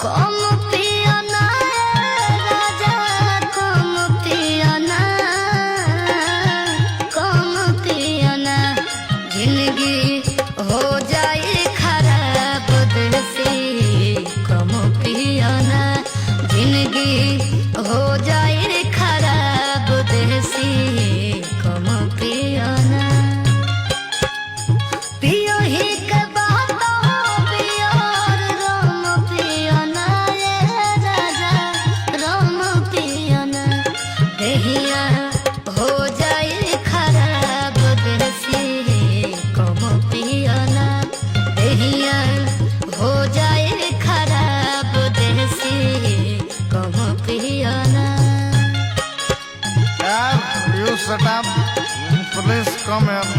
कम पियो ना राजा, कम पियो ना, कम पियो ना, जिंदगी हो जाए खराब देसी। कम पियो ना, जिंदगी हो जाए खराब देसी। कम पियो ना, पियो ही के बात हो पियो, रोम पियो ना ये राजा, रोम पियो ना, देहिया हो जाए खराब देसी। कम पियो ना, देहिया हो जाए खराब देसी। कम पियो ना। Dad, you shut up. Please come here.